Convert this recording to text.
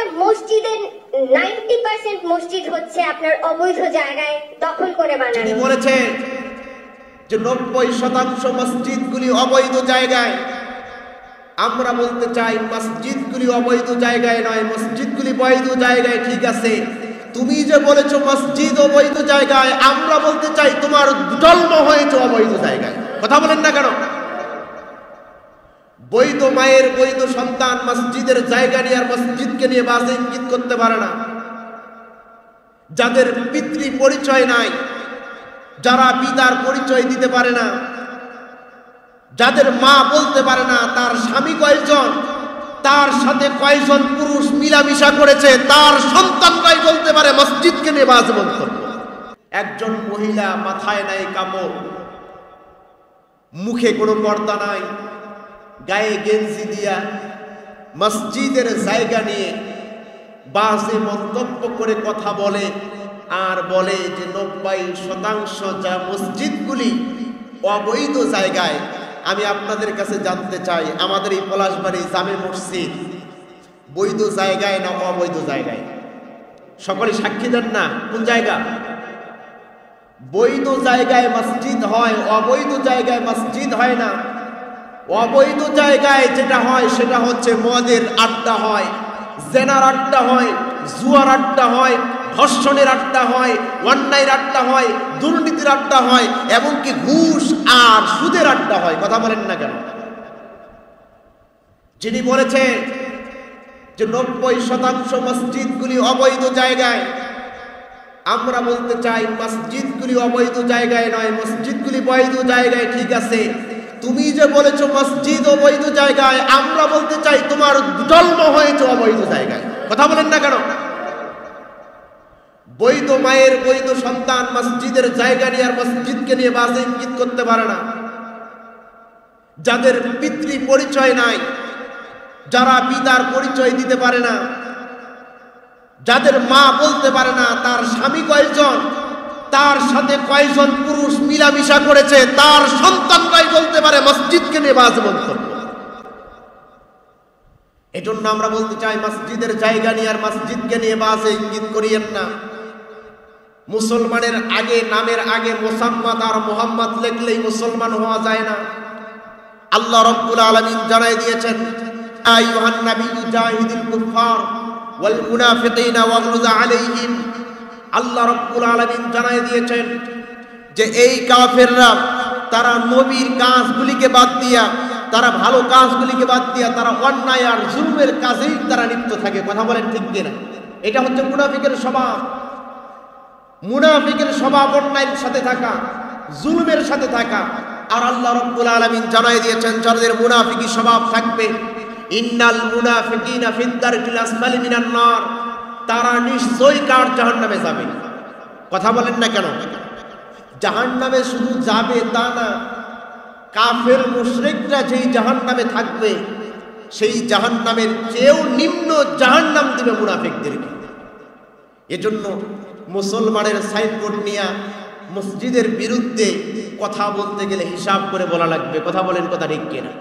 একটা মসজিদের 90% মসজিদ হচ্ছে আপনার অবৈধ জায়গায় দখল করে বানানো। তিনি বলেছেন যে 90% মসজিদগুলি অবৈধ জায়গায়। আমরা বলতে চাই মসজিদগুলি অবৈধ জায়গায় নয়, মসজিদগুলি বৈধ জায়গায়। ঠিক আছে, তুমি যে বলেছো মসজিদ অবৈধ জায়গায়, আমরা বলতে চাই তোমার জন্ম হয়েছে অবৈধ জায়গায়। কথা বলেন না কেন? বৈধ মায়ের বৈধ সন্তান মসজিদের জায়গা নিয়ে আর মসজিদকে নিয়ে বাজে ইঙ্গিত করতে পারে না। যাদের পিতৃ পরিচয় নাই, যারা পিতার পরিচয় দিতে পারে না, যাদের মা বলতে পারে না তার স্বামী কয়জন, তার সাথে কয়জন পুরুষ মিলামিশা করেছে, তার সন্তানরাই বলতে পারে মসজিদকে নিয়ে বাজে মন্তব্য। একজন মহিলা মাথায় নাই কাপড়, মুখে কোনো পর্দা নাই, গায়ে গেঞ্জি দিয়া মসজিদের জায়গা নিয়ে বাজে মন্তব্য করে কথা বলে, আর বলে যে 90% যা মসজিদগুলি অবৈধ জায়গায়। আমি আপনাদের কাছে জানতে চাই, আমাদের এই পলাশবাড়ি জামে মসজিদ বৈধ জায়গায় না অবৈধ জায়গায়? সকলে সাক্ষী দেন না কোন জায়গা? বৈধ জায়গায় মসজিদ হয়, অবৈধ জায়গায় মসজিদ হয় না। অবৈধ জায়গায় যেটা হয় সেটা হচ্ছে মদের আড্ডা হয়, জেনার আড্ডা হয়, জুয়ার আড্ডা হয়, ধর্ষণের আড্ডা হয়, অন্যায়ের আড্ডা হয়, দুর্নীতির আড্ডা হয়, এমনকি ঘুষ আর সুদের আড্ডা হয়। কথা বলেন না কেন? যিনি বলেছেন যে 90% মসজিদগুলি অবৈধ জায়গায়, আমরা বলতে চাই মসজিদগুলি অবৈধ জায়গায় নয়, মসজিদগুলি বৈধ জায়গায়। ঠিক আছে, তুমি যে বলেছো মসজিদ অবৈধ জায়গায়, আমরা বলতে চাই তোমার জন্ম হয়েছে অবৈধ জায়গায়। কথা বলেন না কেন? বৈধ মায়ের বৈধ সন্তান মসজিদের জায়গা নিয়ে আর মসজিদকে নিয়ে বাজে ইঙ্গিত করতে পারে না। যাদের পিতৃ পরিচয় নাই, যারা পিতার পরিচয় দিতে পারে না, যাদের মা বলতে পারে না তার স্বামী কয়জন, তার সাথে কয়জন পুরুষ মিলামিশা করেছে, তার সন্তানরাই বলতে পারে মসজিদকে নিয়ে বাজে মন্তব্য। এজন্য আমরা বলতে চাই মসজিদের জায়গা নিয়ে আর মসজিদকে নিয়ে বাজে ইঙ্গিত করিয়েন না। মুসলমানের আগে, নামের আগে মুহাম্মদ আর মুহাম্মদ লিখলেই মুসলমান হওয়া যায় না। আল্লাহ রাব্বুল আলামিন জানাই দিয়েছেন, আইয়ুহান নাবিয়্যু জাহিদিল কুফার ওয়াল মুনাফিকিনা ওয়াগলুজ আলাইহিম। আল্লাহ রাব্বুল আলামিন জানাই দিয়েছেন যে এই কাফেররা, তারা নবীর কাজগুলিকে বাদ দিয়া, তারা ভালো কাজগুলিকে বাদ দিয়া তারা অন্যায় আর জুলুমের কাজেই তারা লিপ্ত থাকে। কথা বলেন ঠিক কিনা? এটা হচ্ছে মুনাফিকের স্বভাব। মুনাফিকের স্বভাব অন্যায়ের সাথে থাকা, জুলুমের সাথে থাকা। আর আল্লাহ রাব্বুল আলামিন জানাই দিয়েছেন যাদের মুনাফিকি স্বভাব থাকবে, ইন্নাল মুনাফিকিনা ফিদ দারকিল আসফালি মিনান নার, তারা নিশ্চয়ই কার জাহান্নামে যাবে। কথা বলেন না কেন? জাহান্নামে শুধু যাবে তা না, কাফের মুশরিকরা যেই জাহান্নামে থাকবে সেই জাহান্নামের চেয়েও নিম্ন জাহান্নাম দিবে মুনাফিকদেরকে। এজন্য মুসলমানের সাইনবোর্ড নিয়ে মসজিদের বিরুদ্ধে কথা বলতে গেলে হিসাব করে বলা লাগবে। কথা বলেন, কথা ঠিক কিনা?